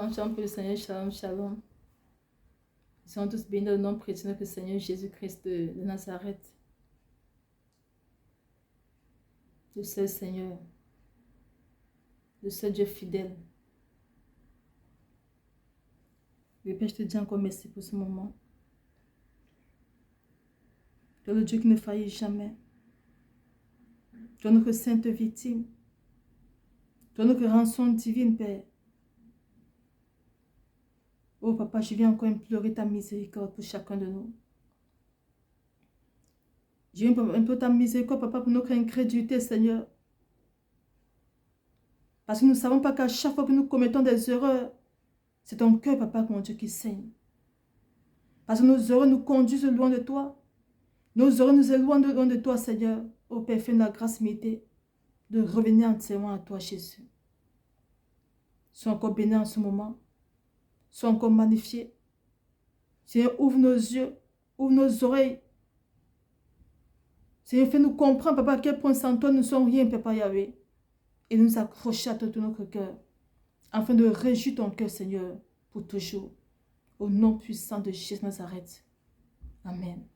Shalom, shalom pour le Seigneur, shalom, shalom. Nous sommes tous bénis dans le nom précieux de Seigneur Jésus-Christ de Nazareth. Le seul Seigneur, le seul Dieu fidèle. Le Père, je te dis encore merci pour ce moment. Tu es le Dieu qui ne faillit jamais. Tu es notre sainte victime. Tu es notre rançon divine, Père. Oh Papa, je viens encore implorer ta miséricorde pour chacun de nous. Je viens implorer ta miséricorde, Papa, pour notre incrédulité, Seigneur. Parce que nous ne savons pas qu'à chaque fois que nous commettons des erreurs, c'est ton cœur, Papa, mon Dieu, qui saigne. Parce que nos erreurs nous conduisent loin de toi. Nos erreurs nous éloignent loin de toi, Seigneur. Ô Père, fais-nous la grâce méritée de revenir entièrement à toi, Jésus. Sois encore béni en ce moment. Sois encore magnifié. Seigneur, ouvre nos yeux, ouvre nos oreilles. Seigneur, fais-nous comprendre, Papa, à quel point sans toi nous ne sommes rien, Papa Yahweh. Et nous accrocher à toi tout notre cœur, afin de réjouir ton cœur, Seigneur, pour toujours. Au nom puissant de Jésus Nazareth. Amen.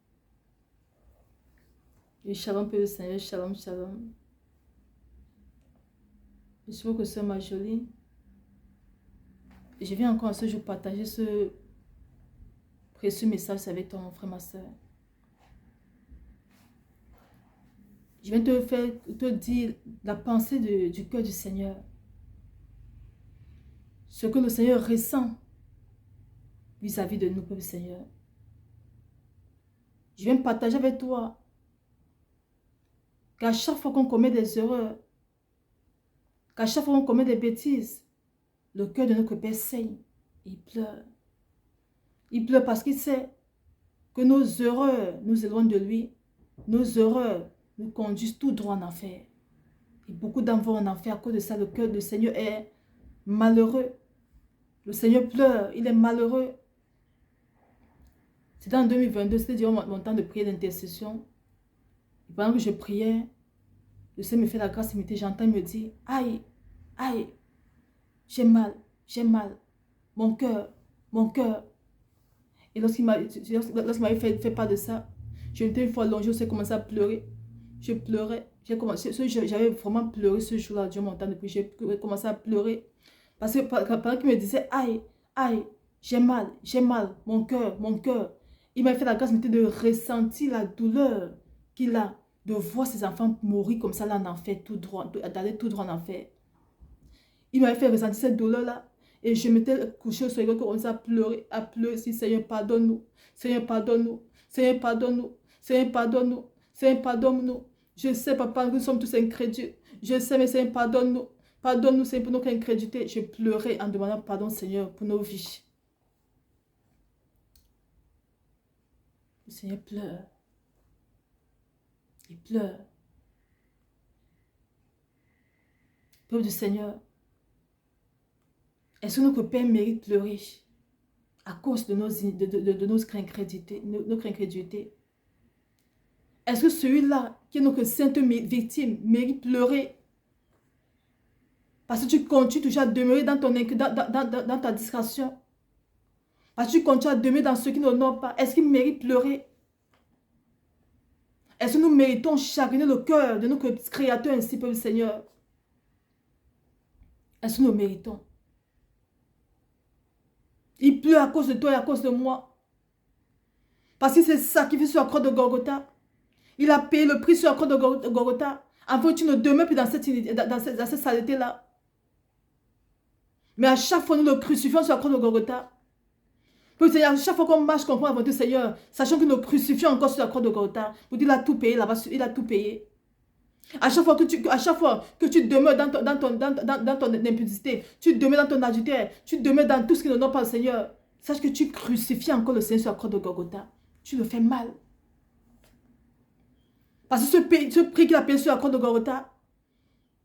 Et shalom, Père du Seigneur, shalom, shalom. Je suis que c'est ma jolie. Je viens encore à ce jour partager ce précieux message avec ton frère, ma soeur. Je viens te dire la pensée du cœur du Seigneur. Ce que le Seigneur ressent vis-à-vis de nous, Père Seigneur. Je viens partager avec toi qu'à chaque fois qu'on commet des erreurs, qu'à chaque fois qu'on commet des bêtises, le cœur de notre Père saigne et il pleure. Il pleure parce qu'il sait que nos erreurs nous éloignent de lui. Nos erreurs nous conduisent tout droit en enfer. Et beaucoup d'enfants vont en enfer à cause de ça. Le cœur du Seigneur est malheureux. Le Seigneur pleure, il est malheureux. C'était en 2022, c'était durant mon temps de prière d'intercession. Pendant que je priais, le Seigneur me fait la grâce imitée. J'entends me dire, aïe, aïe, j'ai mal, mon cœur, mon cœur. Et lorsqu'il m'avait fait part de ça, j'étais une fois allongée, j'ai commencé à pleurer. Je pleurais. J'avais vraiment pleuré ce jour-là, durant mon temps de prière. J'ai commencé à pleurer. Parce que pendant qu'il me disait, aïe, aïe, j'ai mal, mon cœur, mon cœur. Il m'a fait la grâce de ressentir la douleur qu'il a de voir ses enfants mourir comme ça là en enfer, tout droit, d'aller tout droit en enfer. Il m'avait fait ressentir cette douleur-là. Et je m'étais couché au soleil, comme commençait à pleurer, si Seigneur, pardonne-nous, Seigneur, pardonne-nous, Seigneur, pardonne-nous, Seigneur, pardonne-nous, Seigneur, pardonne-nous. Je sais, Papa, nous sommes tous incrédules. Je sais, mais Seigneur, pardonne-nous. Pardonne-nous, Seigneur, pour notre incrédulité. Je pleurais en demandant pardon, Seigneur, pour nos vies. Le Seigneur pleure. Il pleure. Peuple du Seigneur, est-ce que notre Père mérite pleurer à cause de notre incrédulité? Est-ce que celui-là, qui est notre sainte victime, mérite pleurer? Parce que tu continues toujours à demeurer dans ta discrétion. Parce que tu continues à demeurer dans ceux qui n'honorent pas. Est-ce qu'il mérite pleurer? Est-ce que nous méritons chagriner le cœur de notre Créateur ainsi, Peuple Seigneur? Est-ce que nous méritons? Il pleure à cause de toi et à cause de moi. Parce qu'il s'est sacrifié sur la croix de Golgotha. Il a payé le prix sur la croix de Golgotha. Afin que tu ne demeures plus dans cette saleté-là. Mais à chaque fois, nous le crucifions sur la croix de Golgotha. À chaque fois qu'on marche comme avant Dieu, Seigneur, sachant que nous le crucifions encore sur la croix de Golgotha. Pour dire, il a tout payé là-bas, il a tout payé. À chaque fois que tu demeures dans ton impudicité, tu demeures dans ton adultère, tu demeures dans tout ce qui n'honore pas le Seigneur, sache que tu crucifies encore le Seigneur sur la croix de Golgotha. Tu le fais mal. Parce que ce prix qu'il a payé sur la croix de Golgotha,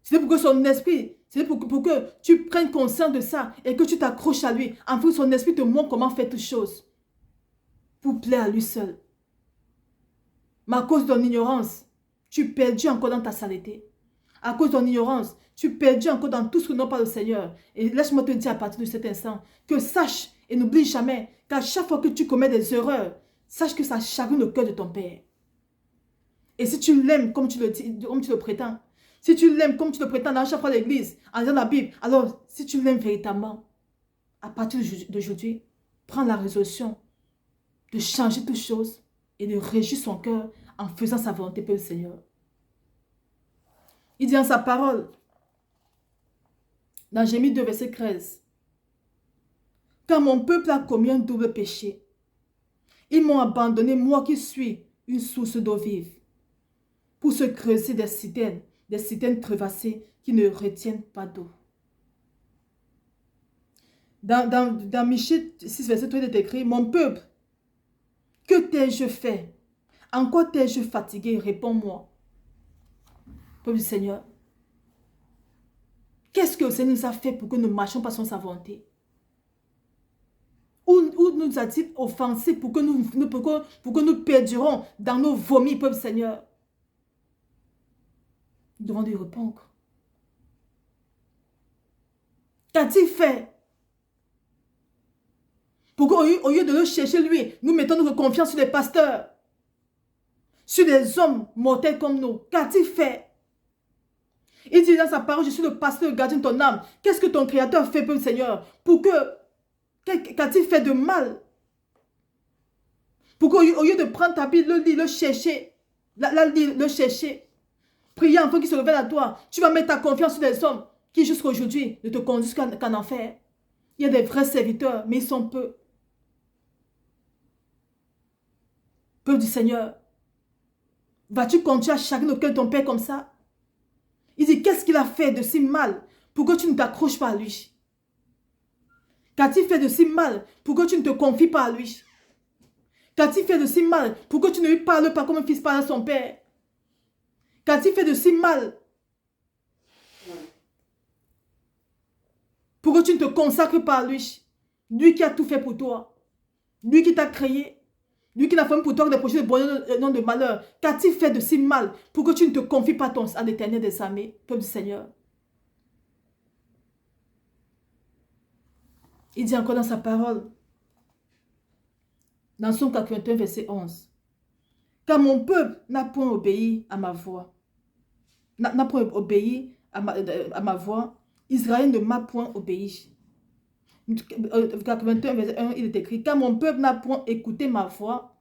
c'est pour que son esprit, c'est pour que tu prennes conscience de ça et que tu t'accroches à lui, afin que son esprit te montre comment faire toutes choses. Pour plaire à lui seul. Mais à cause de ton ignorance, tu es perdu encore dans ta saleté. À cause de ton ignorance, tu es perdu encore dans tout ce que n'a pas le Seigneur. Et laisse-moi te dire à partir de cet instant que sache et n'oublie jamais qu'à chaque fois que tu commets des erreurs, sache que ça chagrine le cœur de ton Père. Et si tu l'aimes comme tu le dis, comme tu le prétends, si tu l'aimes comme tu le prétends dans chaque fois l'église, en lisant la Bible, alors si tu l'aimes véritablement, à partir d'aujourd'hui, prends la résolution de changer toutes choses et de régir son cœur en faisant sa volonté pour le Seigneur. Il dit en sa parole, dans Jérémie 2, verset 13, « Car mon peuple a commis un double péché. Ils m'ont abandonné, moi qui suis une source d'eau vive, pour se creuser des citernes crevassées qui ne retiennent pas d'eau. » Dans Michée 6, verset 3, il est écrit, « Mon peuple, que t'ai-je fait? En quoi t'ai-je fatigué? Réponds-moi. » Peuple du Seigneur, qu'est-ce que le Seigneur nous a fait pour que nous marchions pas selon sa volonté? Où nous a-t-il offensés pour que nous perdurons dans nos vomis, peuple Seigneur? Nous devons lui répondre. Qu'a-t-il fait? Pour qu'au lieu de le chercher lui, nous mettons notre confiance sur les pasteurs, sur les hommes mortels comme nous. Qu'a-t-il fait? Il dit dans sa parole, je suis le pasteur, le gardien de ton âme. Qu'est-ce que ton Créateur fait, peuple Seigneur? Qu'a-t-il fait de mal? Pour qu'au lieu de prendre ta Bible, le lire, le chercher, le chercher, prier enfin qu'il se révèle à toi, tu vas mettre ta confiance sur les hommes qui jusqu'à aujourd'hui ne te conduisent qu'en enfer. Il y a des vrais serviteurs, mais ils sont peu. Peuple du Seigneur, vas-tu continuer à chagrer le cœur de ton Père comme ça? Il dit, qu'est-ce qu'il a fait de si mal pour que tu ne t'accroches pas à lui? Qu'a-t-il fait de si mal pour que tu ne te confies pas à lui? Qu'a-t-il fait de si mal pour que tu ne lui parles pas comme un fils parle à son père? Qu'a-t-il fait de si mal pour que tu ne te consacres pas à lui? Lui qui a tout fait pour toi. Lui qui t'a créé. Lui qui n'a fait pour toi des projets de bonheur et non de malheur. Qu'a-t-il fait de si mal pour que tu ne te confies pas à l'Éternel des armées, peuple du Seigneur? Il dit encore dans sa parole, dans Psaume 81, verset 11, « Car mon peuple n'a point obéi à ma voix. N'a point obéi à ma voix. Israël ne m'a point obéi. » 81, verset 1, il est écrit, « Car mon peuple n'a point écouté ma voix.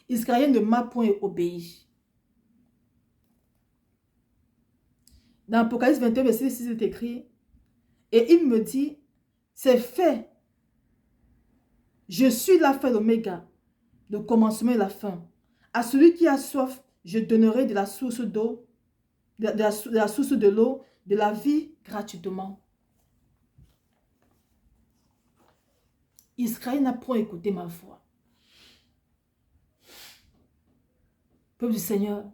Israël ne m'a point obéi. » Dans Apocalypse 21, verset 6, il est écrit, « Et il me dit, c'est fait. Je suis l'alpha et l'oméga, le commencement et la fin. À celui qui a soif, je donnerai de la source d'eau, de la source de l'eau, de la vie gratuitement. » Israël n'a point écouté ma voix. Peuple du Seigneur,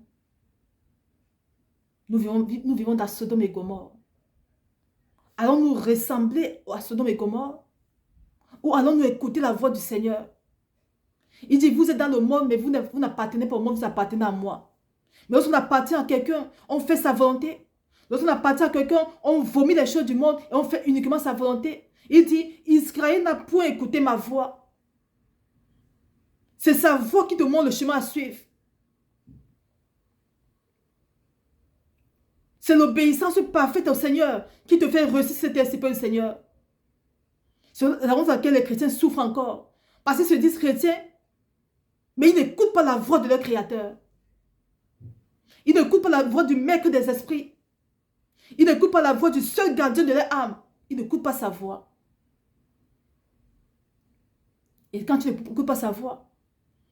nous vivons dans Sodome et Gomorrhe. Allons-nous ressembler à Sodome et Gomorrhe? Ou allons-nous écouter la voix du Seigneur? Il dit, vous êtes dans le monde, mais vous n'appartenez pas au monde, vous appartenez à moi. Mais lorsqu'on appartient à quelqu'un, on fait sa volonté. Lorsqu'on appartient à quelqu'un, on vomit les choses du monde et on fait uniquement sa volonté. Il dit, Israël n'a point écouté ma voix. C'est sa voix qui te montre le chemin à suivre. C'est l'obéissance parfaite au Seigneur qui te fait réussir cet esprit, le Seigneur. C'est la raison pour laquelle les chrétiens souffrent encore. Parce qu'ils se disent chrétiens, mais ils n'écoutent pas la voix de leur Créateur. Ils n'écoutent pas la voix du Maître des esprits. Ils n'écoutent pas la voix du seul gardien de leur âme. Ils n'écoutent pas sa voix. Et quand tu n'écoutes pas sa voix,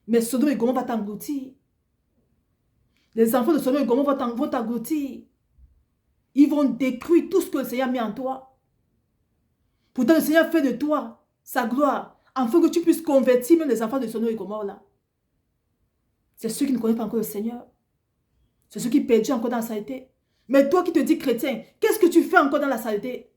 mais Sodome et Gomorrhe va t'engloutir. Les enfants de Sodome et Gomorrhe vont t'engloutir. Ils vont détruire tout ce que le Seigneur a mis en toi. Pourtant, le Seigneur fait de toi sa gloire, afin que tu puisses convertir même les enfants de Sodome et Gomorrhe là. C'est ceux qui ne connaissent pas encore le Seigneur. C'est ceux qui perdent encore dans la saleté. Mais toi qui te dis chrétien, qu'est-ce que tu fais encore dans la saleté?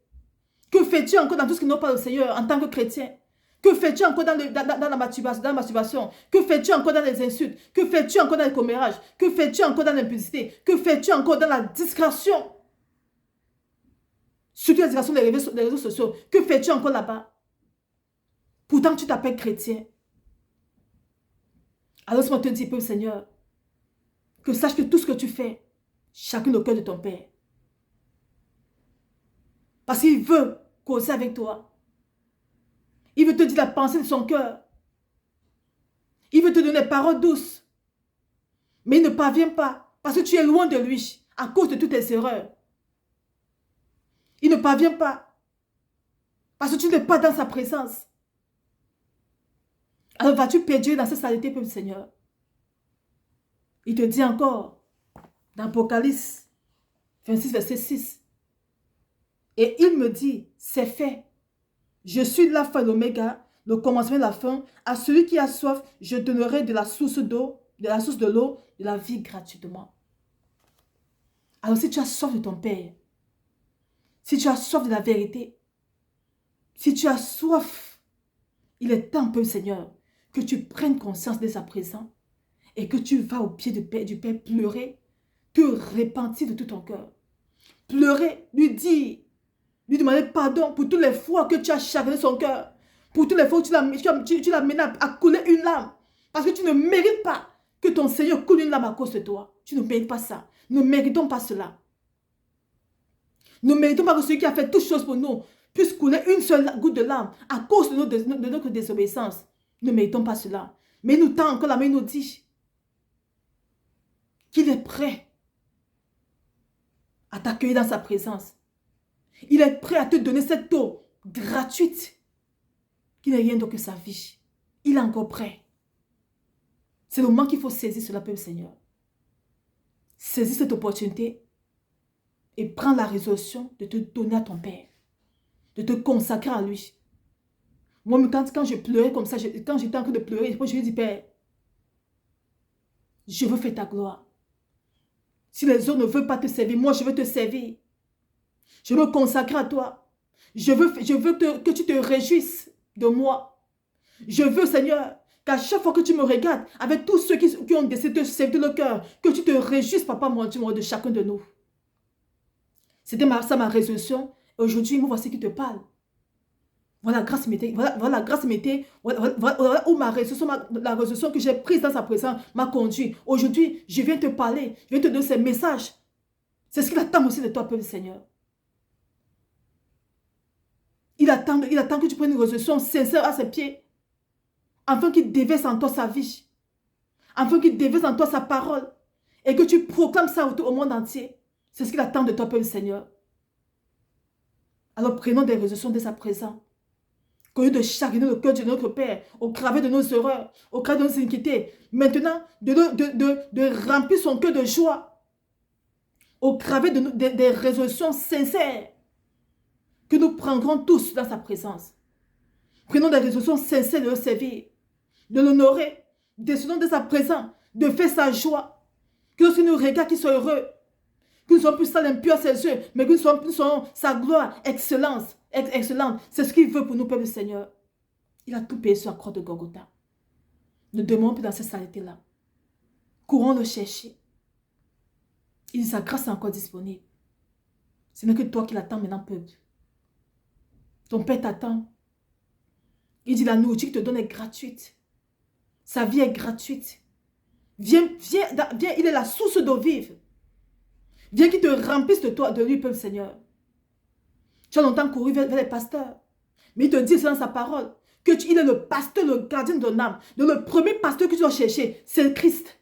Que fais-tu encore dans tout ce qui n'a pas le Seigneur en tant que chrétien? Que fais-tu encore dans la masturbation? Que fais-tu encore dans les insultes? Que fais-tu encore dans les commérages? Que fais-tu encore dans l'impudicité? Que fais-tu encore dans la discrétion? Surtout la direction des réseaux sociaux. Que fais-tu encore là-bas? Pourtant, tu t'appelles chrétien. Alors, laisse-moi te dire, peuple Seigneur, que sache que tout ce que tu fais, chacun au cœur de ton Père. Parce qu'il veut causer avec toi. Il veut te dire la pensée de son cœur. Il veut te donner des paroles douces. Mais il ne parvient pas. Parce que tu es loin de lui. À cause de toutes tes erreurs. Il ne parvient pas. Parce que tu n'es pas dans sa présence. Alors vas-tu perdurer dans cette saleté, peuple Seigneur? Il te dit encore, dans Apocalypse 26, verset 6. Et il me dit, c'est fait. Je suis l'alpha et l'oméga, le commencement et la fin. À celui qui a soif, je donnerai de la source d'eau, de l'eau, de la vie gratuitement. Alors si tu as soif de ton Père, si tu as soif de la vérité, si tu as soif, il est temps, peuple Seigneur, que tu prennes conscience dès à présent et que tu vas au pied du Père pleurer, te repentir de tout ton cœur. Pleurer, lui dire, lui demander pardon pour toutes les fois que tu as chagriné son cœur, pour toutes les fois où tu l'as mené à couler une larme, parce que tu ne mérites pas que ton Seigneur coule une larme à cause de toi. Tu ne mérites pas ça. Nous ne méritons pas cela. Nous ne méritons pas que celui qui a fait toutes choses pour nous puisse couler une seule goutte de larme à cause de notre désobéissance. Nous ne méritons pas cela. Mais il nous tend encore la main, il nous dit qu'il est prêt à t'accueillir dans sa présence. Il est prêt à te donner cette eau gratuite qui n'est rien d'autre que sa vie. Il est encore prêt. C'est le moment qu'il faut saisir cela, peuple Seigneur. Saisis cette opportunité et prends la résolution de te donner à ton Père, de te consacrer à lui. Moi, quand je pleurais comme ça, quand j'étais en train de pleurer, je lui ai dit, Père, je veux faire ta gloire. Si les autres ne veulent pas te servir, moi, je veux te servir. Je veux me consacrer à toi. Je veux que tu te réjouisses de moi. Je veux, Seigneur, qu'à chaque fois que tu me regardes, avec tous ceux qui ont décidé de servir le cœur, que tu te réjouisses, Papa, mon Dieu, de chacun de nous. C'était ça ma résolution. Aujourd'hui, me voici qui te parle. Voilà la grâce m'était, voilà où ma résolution, la résolution que j'ai prise dans sa présence m'a conduit. Aujourd'hui, je viens te parler, je viens te donner ces messages. C'est ce qu'il attend aussi de toi, peuple Seigneur. Il attend que tu prennes une résolution sincère à ses pieds, afin qu'il déverse en toi sa vie, afin qu'il déverse en toi sa parole, et que tu proclames ça au monde entier. C'est ce qu'il attend de toi, peuple Seigneur. Alors prenons des résolutions dès à présent. Qu'au lieu de chagriner le cœur de notre Père, au travers de nos erreurs, au travers de nos iniquités, maintenant, de remplir son cœur de joie, au travers des résolutions sincères, que nous prendrons tous dans sa présence. Prenons des résolutions sincères de le servir, de l'honorer, décidons de sa présence, de faire sa joie, que lorsqu'il nous regarde, qu'il soit heureux, que nous soyons plus sales impurs à ses yeux, mais que nous soyons sa gloire, excellente. C'est ce qu'il veut pour nous, peuple Seigneur. Il a tout payé sur la croix de Golgotha. Ne demeurons plus dans cette saleté-là. Courons le chercher. Il dit, sa grâce est encore disponible. Ce n'est que toi qui l'attends maintenant, peuple. Ton Père t'attend. Il dit, la nourriture qu'il te donne est gratuite. Sa vie est gratuite. Viens, il est la source d'eau vive. Viens qu'il te remplisse de lui, peuple Seigneur. Tu as longtemps couru vers les pasteurs. Mais il te dit, c'est dans sa parole, qu'il est le pasteur, le gardien de ton âme. Donc le premier pasteur que tu dois chercher, c'est le Christ.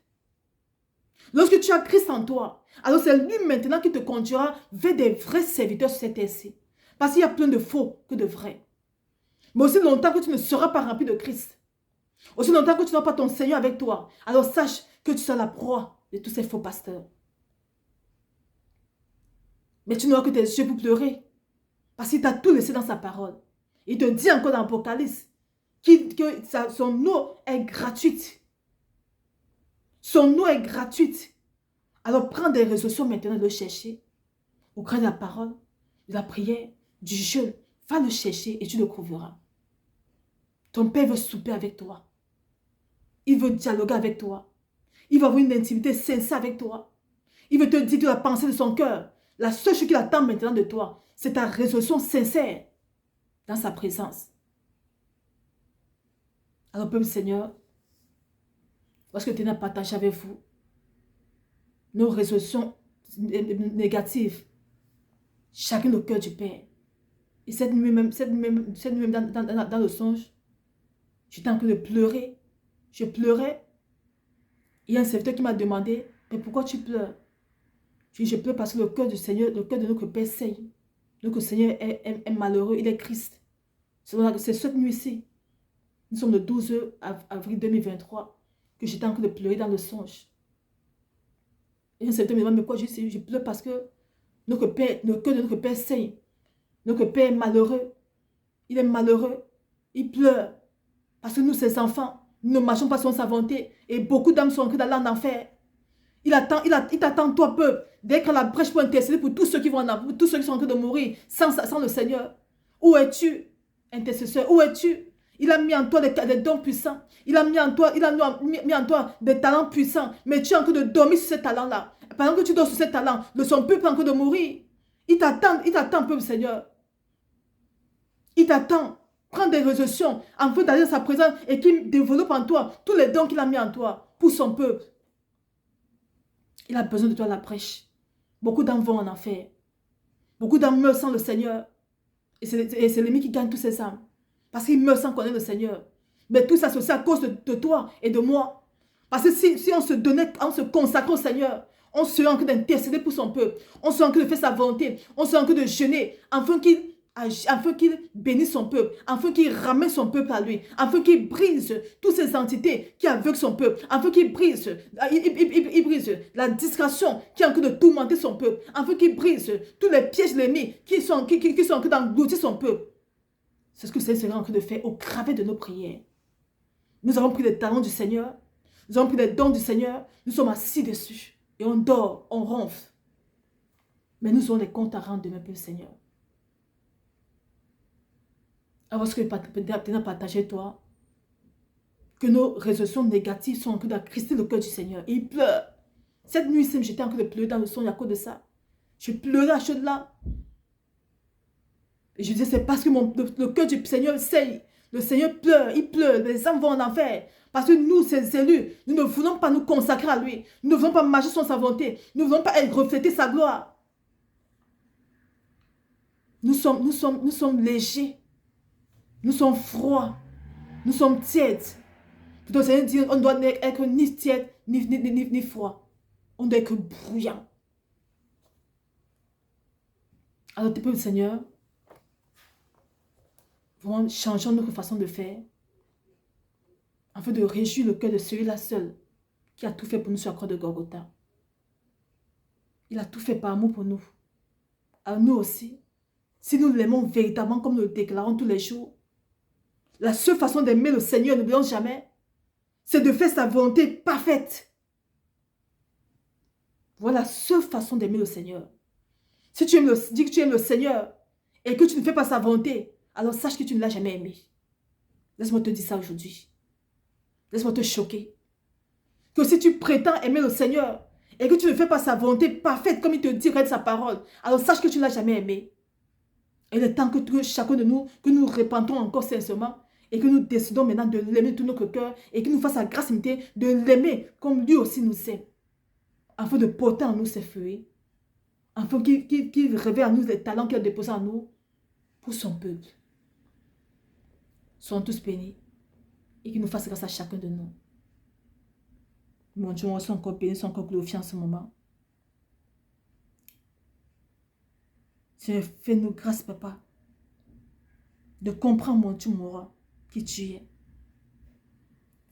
Lorsque tu as Christ en toi, alors c'est lui maintenant qui te conduira vers des vrais serviteurs sur cette terre-ci. Parce qu'il y a plein de faux que de vrais. Mais aussi longtemps que tu ne seras pas rempli de Christ, aussi longtemps que tu n'auras pas ton Seigneur avec toi, alors sache que tu seras la proie de tous ces faux pasteurs. Mais tu n'auras que tes yeux pour pleurer. Parce qu'il t'a tout laissé dans sa parole. Il te dit encore dans l'Apocalypse que son eau est gratuite. Son eau est gratuite. Alors prends des résolutions maintenant de le chercher. Au cœur de la parole, de la prière, du jeûne. Va le chercher et tu le trouveras. Ton Père veut souper avec toi. Il veut dialoguer avec toi. Il veut avoir une intimité sincère avec toi. Il veut te dire de la pensée de son cœur. La seule chose qu'il attend maintenant de toi, c'est ta résolution sincère dans sa présence. Alors, peuple Seigneur, lorsque tu n'as partagé avec vous nos résolutions négatives, chacun le cœur du Père. Et cette nuit même dans le songe, j'étais en train de pleurer. Je pleurais. Il y a un serviteur qui m'a demandé, mais pourquoi tu pleures? Je dis, je pleure parce que le cœur du Seigneur, le cœur de notre Père saigne. Notre Seigneur est malheureux, il est Christ. C'est cette nuit-ci, nous sommes le 12 avril 2023, que j'étais en train de pleurer dans le songe. Et un serviteur me demande, mais pourquoi je pleure parce que notre Père, le cœur de notre Père saigne. Notre Père est malheureux. Il est malheureux. Il pleure. Parce que nous, ses enfants, nous ne marchons pas selon sa volonté. Et beaucoup d'âmes sont en train d'aller en enfer. Il t'attend, toi, peuple, dès que la brèche pour intercéder pour tous ceux qui vont en enfer, pour tous ceux qui sont en train de mourir sans le Seigneur. Où es-tu, intercesseur? Où es-tu? Il a mis en toi des dons puissants. Il a mis en toi des talents puissants. Mais tu es en train de dormir sur ces talents-là. Pendant que tu dors sur ces talents, son peuple est en train de mourir. Il t'attend, peuple Seigneur. Il t'attend. Prends des résolutions afin d'aller dans sa présence et qu'il développe en toi tous les dons qu'il a mis en toi pour son peuple. Il a besoin de toi à la prêche. Beaucoup d'âmes vont en enfer. Beaucoup d'âmes meurent sans le Seigneur. Et c'est l'ennemi qui gagne tous ces âmes. Parce qu'il meurt sans connaître le Seigneur. Mais tout ça, c'est aussi à cause de toi et de moi. Parce que si on se donnait, on se consacrait au Seigneur, on serait en train d'intercéder pour son peuple. On serait en train de faire sa volonté. On serait en train de jeûner afin qu'il bénisse son peuple, afin qu'il ramène son peuple à lui, afin qu'il brise toutes ces entités qui aveuglent son peuple, afin qu'il brise, il brise la discrétion qui est en train de tourmenter son peuple, afin qu'il brise tous les pièges de l'ennemi qui sont en train d'engloutir son peuple. C'est ce que le Seigneur sera en train de faire au travers de nos prières. Nous avons pris les talents du Seigneur, nous avons pris les dons du Seigneur, nous sommes assis dessus et on dort, on ronfle. Mais nous aurons des comptes à rendre demain, Père Seigneur. Alors, ce que tu as partagé, toi, que nos résolutions négatives sont en train d'attrister le cœur du Seigneur. Et il pleure. Cette nuit, j'étais en train de pleurer dans le son, il y a cause de ça. Je pleurais à chaudes larmes. Et je disais, c'est parce que le cœur du Seigneur saigne. Le Seigneur pleure, il pleure, les âmes vont en enfer. Parce que nous, ces élus, nous ne voulons pas nous consacrer à lui. Nous ne voulons pas marcher sur sa volonté. Nous ne voulons pas refléter sa gloire. Nous sommes légers. Nous sommes froids. Nous sommes tièdes. Le Seigneur dit, on doit être ni tiède, ni froid. On doit être bruyant. Alors, le Seigneur, vraiment, changeons notre façon de faire, afin de réjouir le cœur de celui-là seul, qui a tout fait pour nous sur la croix de Golgotha. Il a tout fait par amour pour nous. À nous aussi, si nous l'aimons véritablement comme nous le déclarons tous les jours, la seule façon d'aimer le Seigneur, n'oublions jamais, c'est de faire sa volonté parfaite. Voilà la seule façon d'aimer le Seigneur. Si tu dis que tu aimes le Seigneur et que tu ne fais pas sa volonté, alors sache que tu ne l'as jamais aimé. Laisse-moi te dire ça aujourd'hui. Laisse-moi te choquer. Que si tu prétends aimer le Seigneur et que tu ne fais pas sa volonté parfaite comme il te dit de sa parole, alors sache que tu ne l'as jamais aimé. Et il est temps que chacun de nous, que nous répandons encore sincèrement et que nous décidons maintenant de l'aimer de tout notre cœur et qu'il nous fasse la grâce limitée de l'aimer comme lui aussi nous aime. Afin de porter en nous ses fruits. Afin qu'il révèle à nous les talents qu'il a déposés en nous pour son peuple. Soyons tous bénis et qu'il nous fasse grâce à chacun de nous. Mon Dieu, on soit encore bénis, soit encore glorifiés en ce moment. Seigneur, fais-nous grâce, Papa, de comprendre, mon Dieu, mon roi, qui tu es.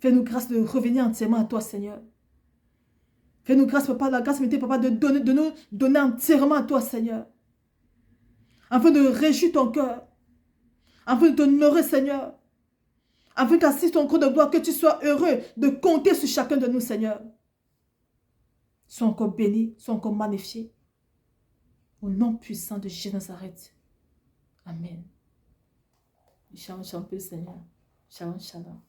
Fais-nous grâce de revenir entièrement à toi, Seigneur. Fais-nous grâce, Papa, la grâce mettez, Papa, de nous donner entièrement à toi, Seigneur. Afin de réjouir ton cœur. Afin de t'honorer, Seigneur. Afin qu'assiste ton cœur de gloire, que tu sois heureux de compter sur chacun de nous, Seigneur. Sois encore béni, sois encore magnifié. Au nom puissant de Jésus de Nazareth. Amen. Shalom, shalom, Seigneur. Shalom, shalom.